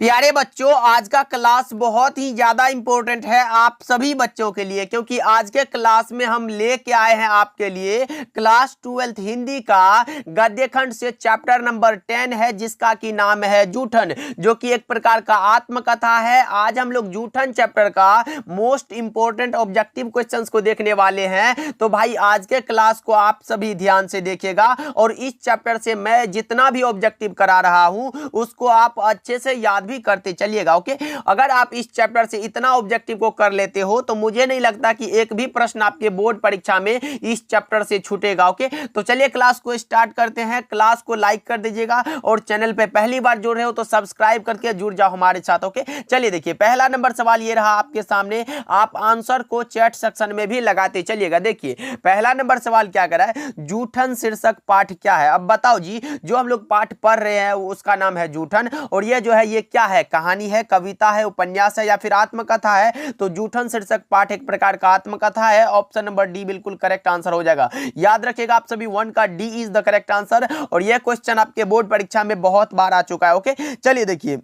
प्यारे बच्चों, आज का क्लास बहुत ही ज्यादा इंपॉर्टेंट है आप सभी बच्चों के लिए, क्योंकि आज के क्लास में हम लेके आए हैं आपके लिए क्लास 12th हिंदी का गद्य खंड से चैप्टर नंबर 10 है, जिसका की नाम है जूठन, जो कि एक प्रकार का आत्मकथा है। आज हम लोग जूठन चैप्टर का मोस्ट इंपॉर्टेंट ऑब्जेक्टिव क्वेश्चंस को देखने वाले हैं। तो भाई आज के क्लास को आप सभी ध्यान से देखिएगा और इस चैप्टर से मैं जितना भी ऑब्जेक्टिव करा रहा हूं उसको आप अच्छे से याद भी करते चलिएगा। ओके, अगर आप इस चैप्टर से इतना ऑब्जेक्टिव को कर लेते हो तो मुझे नहीं लगता कि एक भी प्रश्न आपके बोर्ड परीक्षा में इस चैप्टर से छूटेगा। ओके, तो चलिए क्लास को स्टार्ट करते हैं। क्लास को लाइक कर दीजिएगा और चैनल पे पहली बार जुड़ रहे हो तो सब्सक्राइब करके जुड़ जाओ हमारे साथ। ओके, चलिए देखिए, पहला नंबर सवाल ये रहा आपके सामने, आप आंसर को चैट सेक्शन में भी लगाते चलिएगा। देखिए पहला नंबर सवाल क्या कर रहा है, जूठन शीर्षक पाठ क्या है। अब बताओ जी, जो हम लोग पाठ पढ़ रहे हैं उसका नाम है जूठन, और ये जो है ये क्या है, कहानी है, कविता है, उपन्यास है या फिर आत्मकथा है। तो जूठन शीर्षक पाठ एक प्रकार का आत्मकथा है। ऑप्शन नंबर डी बिल्कुल करेक्ट आंसर हो जाएगा। याद रखिएगा आप सभी, 1 का D is the correct answer, और यह क्वेश्चन आपके बोर्ड परीक्षा में बहुत बार आ चुका है। ओके, चलिए देखिए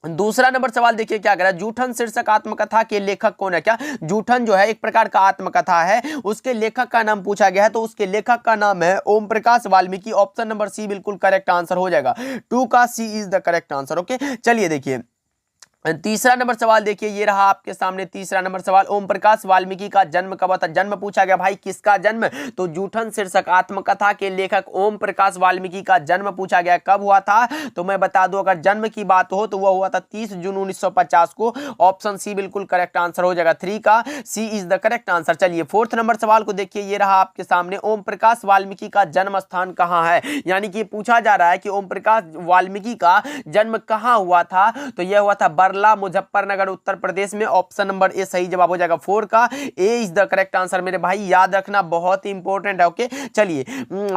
दूसरा नंबर सवाल देखिए क्या कह रहा है, जूठन शीर्षक आत्मकथा के लेखक कौन है। क्या जूठन जो है एक प्रकार का आत्मकथा है, उसके लेखक का नाम पूछा गया है, तो उसके लेखक का नाम है Om Prakash Valmiki. Option number C बिल्कुल करेक्ट आंसर हो जाएगा। 2 का C is the correct answer. Okay, चलिए देखिए तीसरा नंबर सवाल देखिए, ये रहा आपके सामने तीसरा नंबर सवाल, ओम प्रकाश वाल्मीकि का जन्म कब हुआ था। जन्म पूछा गया, भाई किसका जन्म, तो जूठन शीर्षक आत्मकथा के लेखक ओम प्रकाश वाल्मीकि का जन्म पूछा गया कब हुआ था। तो मैं बता दूं, अगर जन्म की बात हो तो वह हुआ था 30 जून 1950 को। ऑप्शन सी बिल्कुल करेक्ट आंसर हो जाएगा। 3 का C is the correct answer. चलिए फोर्थ नंबर सवाल को देखिए, ये रहा आपके सामने, ओम प्रकाश वाल्मीकि का जन्म स्थान कहाँ है। यानी कि पूछा जा रहा है कि ओम प्रकाश वाल्मीकि का जन्म कहाँ हुआ था। तो यह हुआ था मुजफ्फरनगर उत्तर प्रदेश में। ऑप्शन नंबर ए सही जवाब हो जाएगा। 4 का ए इज द करेक्ट आंसर। मेरे भाई याद रखना बहुत ही इंपॉर्टेंट है। ओके, चलिए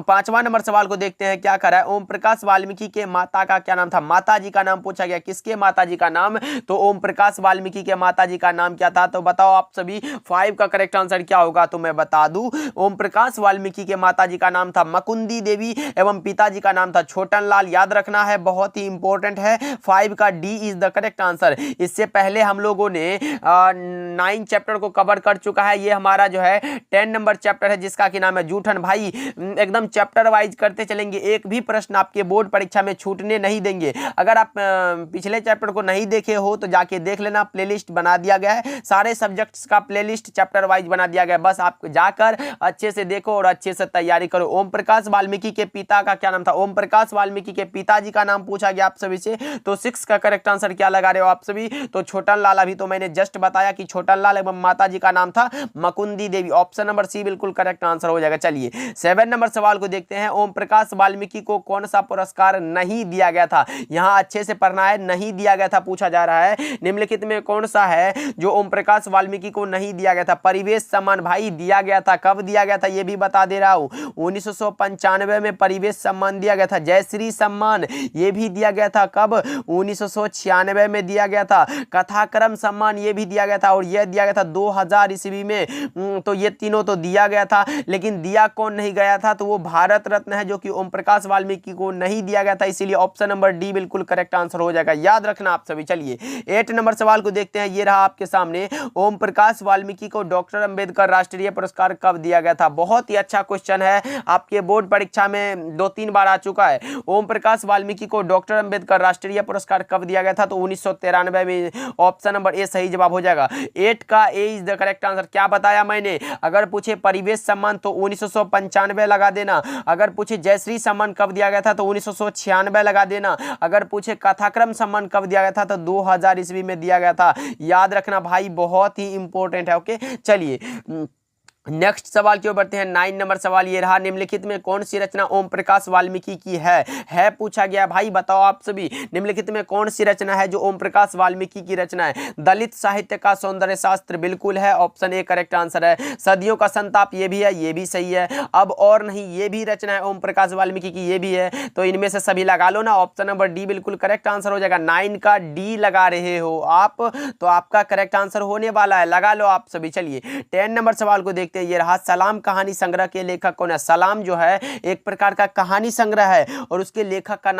पांचवा नंबर सवाल को देखते हैं क्या कर रहा है, ओम प्रकाश वाल्मीकि के माता का क्या नाम था। माता जी का नाम पूछा गया, किसके माता जी का नाम, तो ओम प्रकाश वाल्मीकि के माता जी का नाम क्या था। तो बताओ आप सभी 5 का करेक्ट आंसर क्या होगा। तो मैं बता दूं, ओम प्रकाश वाल्मीकि के माता जी का नाम था मुकुंदी देवी एवं पिताजी का नाम था छोटन लाल। याद रखना है, बहुत ही इंपॉर्टेंट है। 5 का D is the correct answer. इससे पहले हम लोगों ने 9 चैप्टर को कवर कर चुका है। ये हमारा जो है 10 नंबर चैप्टर है, जिसका की नाम है जूठन। भाई एकदम चैप्टर वाइज करते चलेंगे, एक भी प्रश्न आपके बोर्ड परीक्षा में छूटने नहीं देंगे। अगर आप पिछले चैप्टर को नहीं देखे हो तो जाके देख लेना, प्लेलिस्ट बना दिया गया है, सारे सब्जेक्ट्स का प्लेलिस्ट चैप्टर वाइज बना दिया गया है। बस आप जाकर अच्छे से देखो और अच्छे से तैयारी करो। ओम प्रकाश वाल्मीकि के पिता का क्या नाम था। ओम प्रकाश वाल्मीकि के पिताजी का नाम पूछा गया आप सभी से, तो 6 का करेक्ट आंसर क्या लगा रहे हो आप सभी, तो छोटन लाल। अभी तो मैंने जस्ट बताया कि छोटन लाल एवं माता जी का नाम था मुकुंदी देवी। ऑप्शन नंबर सी बिल्कुल करेक्ट आंसर हो जाएगा। चलिए 7 नंबर सवाल को देखते हैं, ओम प्रकाश वाल्मीकि को कौन सा पुरस्कार नहीं दिया गया था। यहां अच्छे से पढ़ना है, नहीं दिया गया था पूछा जा रहा है, निम्नलिखित में कौन सा है जो ओम प्रकाश वाल्मीकि को नहीं दिया गया था। परिवेश सम्मान भाई दिया गया था, कब दिया गया था ये भी बता दे रहा हूं, 1995 में परिवेश सम्मान दिया गया था। जयश्री सम्मान ये भी दिया गया था, कब, 1996 में दिया गया था। कथाक्रम सम्मान ये भी दिया गया था, और यह दिया गया था 2000 ईस्वी में। तो ये तीनों तो दिया गया था, लेकिन दिया कौन नहीं गया था, तो वो भारत रत्न है, जो कि ओम प्रकाश वाल्मीकि को नहीं दिया गया था। इसीलिए ऑप्शन नंबर डी बिल्कुल करेक्ट आंसर हो जाएगा। याद रखना आप सभी। चलिए 8 नंबर सवाल को देखते हैं, ये रहा आपके सामने, ओम प्रकाश वाल्मीकि को डॉक्टर अंबेडकर राष्ट्रीय पुरस्कार कब दिया गया था। बहुत ही अच्छा क्वेश्चन है, आपके बोर्ड परीक्षा में 2-3 बार आ चुका है। ओम प्रकाश वाल्मीकि को डॉक्टर अंबेडकर राष्ट्रीय पुरस्कार कब दिया गया था, तो 1993 में। ऑप्शन नंबर ए सही जवाब हो जाएगा। 8 का ए इज द करेक्ट आंसर। क्या बताया मैंने, अगर पूछे परिवेश सम्मान तो 1995 लगा देना, अगर पूछे जयश्री सम्मान कब दिया गया था तो 1996 लगा देना, अगर पूछे कथाक्रम सम्मान कब दिया गया था तो 2000 ईस्वी में दिया गया था। याद रखना भाई, बहुत ही इंपॉर्टेंट है। ओके, चलिए नेक्स्ट सवाल की ओर बढ़ते हैं। 9 नंबर सवाल ये रहा, निम्नलिखित में कौन सी रचना ओम प्रकाश वाल्मीकि की है पूछा गया। भाई बताओ आप सभी, निम्नलिखित में कौन सी रचना है जो ओम प्रकाश वाल्मीकि की रचना है। दलित साहित्य का सौंदर्य शास्त्र बिल्कुल है, ऑप्शन ए करेक्ट आंसर है। सदियों का संताप ये भी है, ये भी सही है। अब और नहीं ये भी रचना है ओम प्रकाश वाल्मीकि की, ये भी है, तो इनमें से सभी लगा लो ना। ऑप्शन नंबर डी बिल्कुल करेक्ट आंसर हो जाएगा। 9 का डी लगा रहे हो आप, तो आपका करेक्ट आंसर होने वाला है, लगा लो आप सभी। चलिए 10 नंबर सवाल को देखते देखते हैं, ये रहा सलाम कहानी संग्रह के लेखक कौन है। सलाम जो है एक प्रकार का कहानी संग्रह है और उसके लेखक का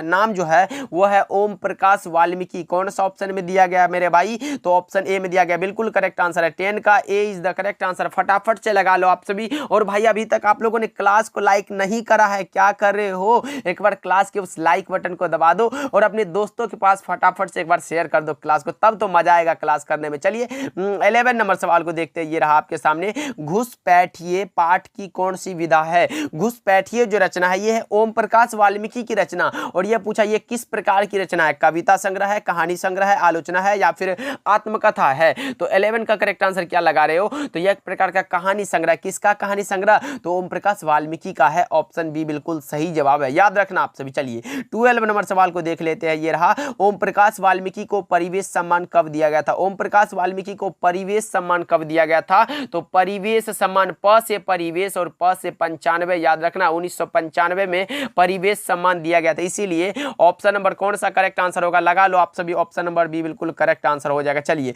नाम जो है वो है ओम प्रकाश वाल्मीकि। कौन सा ऑप्शन में दिया गया मेरे भाई, तो ऑप्शन ए में दिया गया, बिल्कुल करेक्ट आंसर है। 10 का ए इज द करेक्ट आंसर। फटाफट से लगा लो आप सभी। और भाई अभी तक आप लोगों ने क्लास को लाइक नहीं करा है, क्या कर रहे हो, एक बार क्लास के उस लाइक बटन को दबा दो और अपने दोस्तों के पास फटाफट से एक बार शेयर कर दो क्लास को, तब तो मजा आएगा क्लास करने में। चलिए 11 नंबर सवाल को देखते हैं, ये रहा आपके सामने। घुसपैठिए पाठ की कौन सी विधा है। घुसपैठिए जो रचना है ये है ओम प्रकाश वाल्मीकि की रचना, और यह पूछा ये किस प्रकार की रचना है, कविता संग्रह है, कहानी संग्रह है, आलोचना है या फिर आत्मकथा है। तो 11 का करेक्ट आंसर क्या लगा रहे हो, तो यह एक प्रकार का कहानी संग्रह। किसका कहानी संग्रह, तो ओम प्रकाश वाल्मीकि का है। ऑप्शन बी बिल्कुल सही जवाब है, याद रखना आप सभी। चलिए 12 नंबर सवाल को देख लेते हैं, ये रहा ओम प्रकाश वाल्मीकि को परिवेश सम्मान कब दिया गया था। ओम प्रकाश वाल्मीकि को परिवेश सम्मान कब दिया गया था, तो परिवेश सम्मान प से परिवेश और प से 95, याद रखना 1995 में परिवेश सम्मान दिया गया था, इसीलिए ऑप्शन नंबर कौन सा करेक्ट आंसर होगा, लगा लो आप सभी। ऑप्शन नंबर बी बिल्कुल करेक्ट आंसर हो जाएगा। चलिए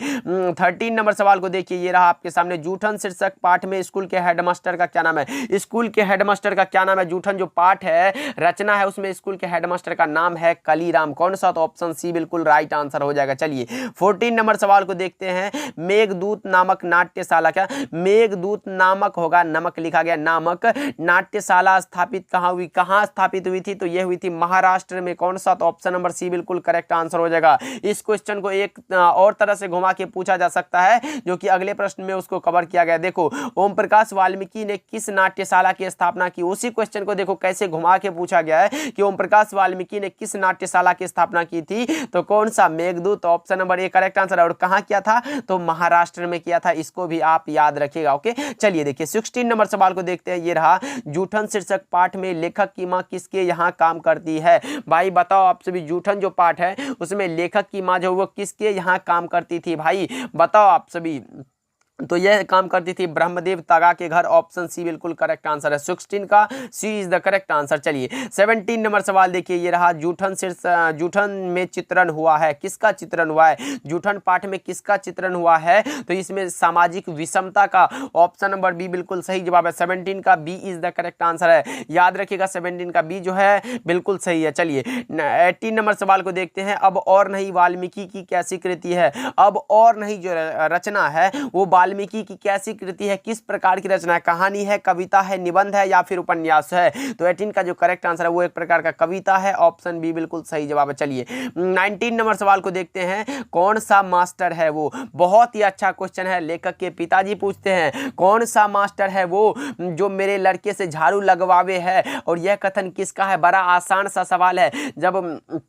13 नंबर सवाल को देखिए, ये रहा आपके सामने। जूठन शीर्षक पाठ में स्कूल के हेडमास्टर का क्या नाम है। स्कूल के हेडमास्टर का क्या नाम है। जूठन जो पाठ है, रचना है, उसमें स्कूल के हेडमास्टर का नाम है कलीराम। कौन सा, तो ऑप्शन सी बिल्कुल राइट आंसर हो जाएगा। चलिए 14 नंबर सवाल को देखते हैं। मेघदूत नामक नाट्यशाला, क्या मेघदूत नामक होगा, नमक लिखा गया, नामक नाट्यशाला स्थापित कहाँ हुई, कहाँ स्थापित हुई थी, तो यह हुई थी महाराष्ट्र में। कौन सा, तो ऑप्शन नंबर सी बिल्कुल करेक्ट आंसर हो जाएगा। इस क्वेश्चन को एक और तरह से घुमा के पूछा जा सकता है, जो कि अगले प्रश्न में उसको कवर किया गया। देखो ओम प्रकाश वाल्मीकि ने किस नाट्यशाला की स्थापना की, उसी क्वेश्चन को देखो कैसे घुमा के पूछा गया है कि ओम प्रकाश वाल्मीकि ने किस नाट्यशाला की स्थापना की थी, तो कौन सा, Meghdoot. Option number A correct answer है। और कहां किया था, तो महाराष्ट्र में किया था, इसको भी आप याद रखिएगा। ओके चलिए देखिए 16 नंबर सवाल को देखते हैं, ये रहा जूठन शीर्षक पाठ में लेखक की मां किसके यहाँ काम करती है। भाई बताओ आप सभी, जूठन जो पाठ है उसमें लेखक की मां जो वो किसके यहाँ काम करती थी, भाई बताओ आप सभी। तो यह काम करती थी ब्रह्मदेव तागा के घर। ऑप्शन सी बिल्कुल करेक्ट आंसर है। 16 का C is the correct answer. चलिए 17 नंबर सवाल देखिए, ये रहा जूठन में चित्रण हुआ है, किसका चित्रण हुआ है, जूठन पाठ में किसका चित्रण हुआ है, तो इसमें सामाजिक विषमता का। ऑप्शन नंबर बी बिल्कुल सही जवाब है। 17 का B is the correct answer है, याद रखिएगा 17 का बी जो है बिल्कुल सही है। चलिए 18 नंबर सवाल को देखते हैं। अब और नहीं वाल्मीकि की कैसी कृति है। अब और नहीं जो रचना है वो वाल्मीकि की कैसी कृति है, किस प्रकार की रचना है, कहानी है, कविता है, निबंध है या फिर उपन्यास है, तो 18 का जो करेक्ट आंसर है वो एक प्रकार का कविता है। ऑप्शन बी बिल्कुल सही जवाब है। चलिए 19 नंबर सवाल को देखते हैं, कौन सा मास्टर है वो। बहुत ही अच्छा क्वेश्चन है, लेखक के पिताजी पूछते हैं कौन सा मास्टर है वो जो मेरे लड़के से झाड़ू लगवावे है। और यह कथन किसका है, बड़ा आसान सा सवाल है। जब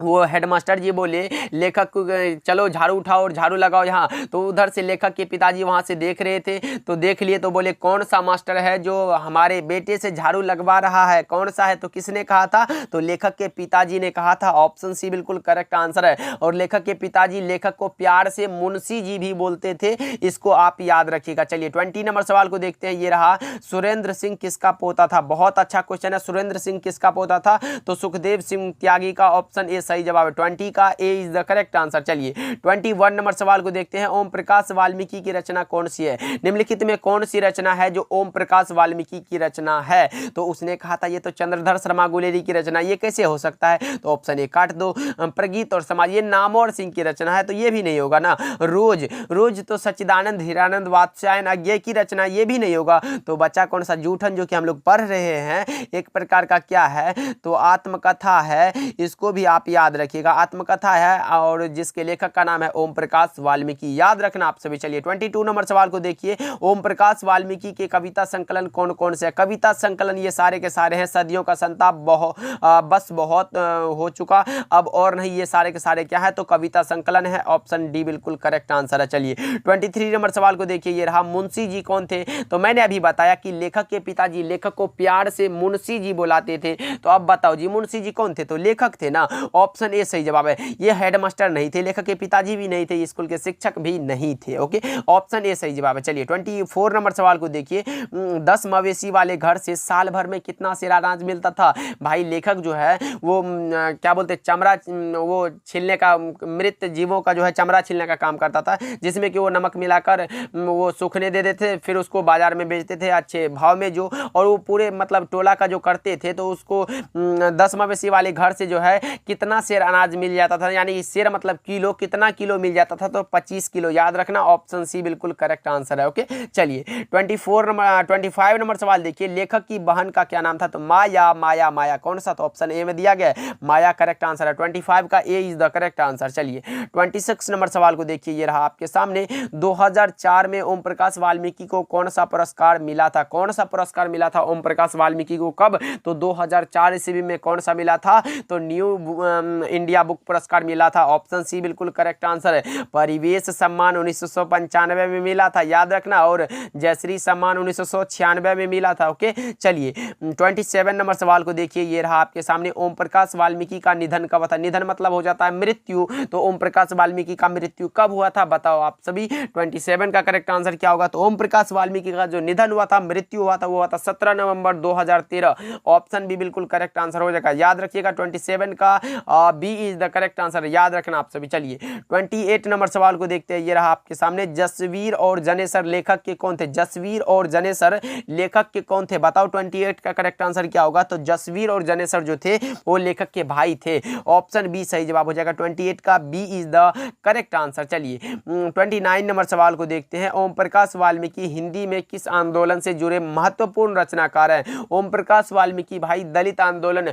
वो हेडमास्टर जी बोले लेखक को चलो झाड़ू उठाओ और झाड़ू लगाओ यहाँ, तो उधर से लेखक के पिताजी वहाँ से देख रहे थे, तो देख लिए तो बोले कौन सा मास्टर है जो हमारे बेटे से झाड़ू लगवा रहा है, कौन सा है, तो किसने कहा था, तो लेखक के पिताजी ने कहा था। ऑप्शन सी बिल्कुल करेक्ट आंसर है। और लेखक के पिताजी लेखक को प्यार से मुंशी जी भी बोलते थे, इसको आप याद रखिएगा। चलिए 20 नंबर सवाल को देखते हैं, ये रहा सुरेंद्र सिंह किसका पोता था। बहुत अच्छा क्वेश्चन है, सुरेंद्र सिंह किसका पोता था, तो सुखदेव सिंह त्यागी का। ऑप्शन ए सही जवाब है, 20 का ए इज द करेक्ट आंसर। चलिए 21 नंबर सवाल को देखते हैं, ओम प्रकाश वाल्मीकि की रचना कौन सी है। निम्नलिखित में कौन सी रचना है जो ओम प्रकाश वाल्मीकि की रचना है, तो उसने कहा था ये तो चंद्रधर शर्मा गुलेरी की रचना, ये कैसे हो सकता है, तो ऑप्शन ए काट दो। प्रगीत और समाज, ये नामवर सिंह की रचना है, तो ये भी नहीं होगा ना। रोज तो सच्चिदानंद हीरानंद वात्स्यायन अज्ञेय की रचना, ये भी नहीं होगा। तो बच्चा कौन सा, जूठन जो कि हम लोग पढ़ रहे हैं, एक प्रकार का क्या है, तो आत्मकथा है, इसको भी आप याद रखिएगा। आत्मकथा है और जिसके लेखक का नाम है ओम प्रकाश वाल्मीकि, याद रखना आप सभी। चलिए 22 नंबर सवाल को देखिए, ओम प्रकाश वाल्मीकि के कविता संकलन कौन कौन से है। कविता संकलन ये सारे के सारे हैं, सदियों का संताप, बस बहुत हो चुका, अब और नहीं, ये सारे के सारे क्या है, तो कविता संकलन है। ऑप्शन डी बिल्कुल करेक्ट आंसर है। चलिए 23 नंबर सवाल को देखिए, ये रहा मुंशी जी कौन थे, तो मैंने अभी बताया कि लेखक के पिताजी लेखक को प्यार से मुंशी जी बुलाते थे, तो अब बताओ जी मुंशी जी कौन थे, तो लेखक थे ना। ऑप्शन ए सही जवाब है। ये हेडमास्टर नहीं थे, लेखक के पिताजी भी नहीं थे, स्कूल के शिक्षक भी नहीं थे। ओके, ऑप्शन ए सही जवाब है। चलिए 24 नंबर सवाल को देखिए, 10 मवेशी वाले घर से साल भर में कितना सेर अनाज मिलता था? भाई लेखक जो है वो क्या बोलते चमड़ा वो छीलने का, मृत जीवों का जो है चमड़ा छीलने का काम करता था, जिसमें कि वो नमक मिलाकर वो सूखने दे देते, फिर उसको बाजार में बेचते थे अच्छे भाव में जो, और वो पूरे मतलब टोला का जो करते थे, तो उसको 10 मवेशी वाले घर से जो है कितना सेर अनाज मिल जाता था, यानी सेर मतलब किलो, कितना किलो मिल जाता था? तो 25 किलो। याद रखना, ऑप्शन सी बिल्कुल करेक्ट आंसर है। ओके, चलिए 25 नंबर सवाल देखिए, लेखक की बहन का क्या नाम था? तो माया, माया, माया कौन सा? तो ऑप्शन ए में दिया गया है, माया करेक्ट आंसर है। 25 का ए इज द करेक्ट आंसर। चलिए 26 नंबर सवाल को देखिए, ये रहा आपके सामने, 2004 में ओम प्रकाश वाल्मीकि को कौन सा पुरस्कार मिला था? कौन सा पुरस्कार मिला था ओम प्रकाश वाल्मीकि को? कब? तो 2004 ईस्वी में कौन सा मिला था? तो न्यू इंडिया बुक पुरस्कार मिला था। ऑप्शन सी बिल्कुल करेक्ट आंसर है। परिवेश सम्मान 1995 में मिला था, याद रखना, और जयश्री सम्मान 1996 में मिला था। ओके, चलिए 27 नंबर सवाल को देखिए, ये रहा आपके सामने, ओम प्रकाश वाल्मीकि का निधन कब था? निधन मतलब हो जाता है मृत्यु, तो ओम प्रकाश वाल्मीकि का मृत्यु कब हुआ था? बताओ आप सभी। 27 का करेक्ट आंसर क्या होगा? तो ओम प्रकाश वाल्मीकि का जो निधन हुआ था, मृत्यु हुआ था, वो हुआ था 17 नवंबर 2013। ऑप्शन बी बिल्कुल करेक्ट आंसर हो जाएगा। याद रखिएगा 27 का B is the correct answer, याद रखना आप सभी। चलिए 28 नंबर सवाल को देखते हैं, ये रहा आपके सामने, जसवीर और जनेसर लेखक के कौन थे? जसवीर और जनेसर लेखक के कौन थे? बताओ 28 का करेक्ट आंसर क्या होगा? तो जसवीर और जनेसर जो थे वो लेखक के भाई थे। ऑप्शन बी सही जवाब हो जाएगा। 28 का B is the correct answer. चलिए 29 नंबर सवाल को देखते हैं, ओम प्रकाश वाल्मीकि हिंदी में किस आंदोलन से जुड़े महत्वपूर्ण रचनाकार हैं? ओम प्रकाश वाल्मीकि भाई दलित आंदोलन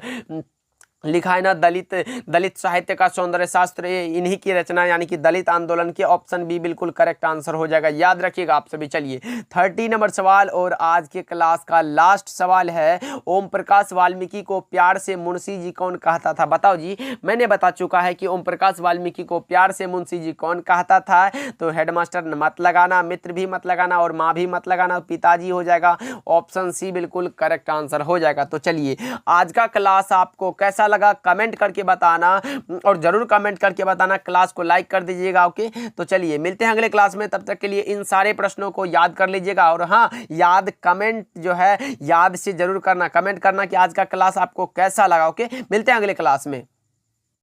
लिखा है ना, दलित साहित्य का सौंदर्य शास्त्र, इन्हीं की रचना, यानी कि दलित आंदोलन के। ऑप्शन बी बिल्कुल करेक्ट आंसर हो जाएगा, याद रखिएगा आप सभी। चलिए 30 नंबर सवाल और आज के क्लास का लास्ट सवाल है, ओम प्रकाश वाल्मीकि को प्यार से मुंशी जी कौन कहता था? बताओ जी। मैंने बता चुका है कि ओम प्रकाश वाल्मीकि को प्यार से मुंशी जी कौन कहता था, तो हेडमास्टर मत लगाना, मित्र भी मत लगाना, और माँ भी मत लगाना, पिताजी हो जाएगा। ऑप्शन सी बिल्कुल करेक्ट आंसर हो जाएगा। तो चलिए आज का क्लास आपको कैसा लगा कमेंट करके बताना, और जरूर कमेंट करके बताना, क्लास को लाइक कर दीजिएगा। ओके, तो चलिए मिलते हैं अगले क्लास में, तब तक के लिए इन सारे प्रश्नों को याद कर लीजिएगा, और हाँ याद कमेंट जो है याद से जरूर करना, कमेंट करना कि आज का क्लास आपको कैसा लगा। ओके, मिलते हैं अगले क्लास में।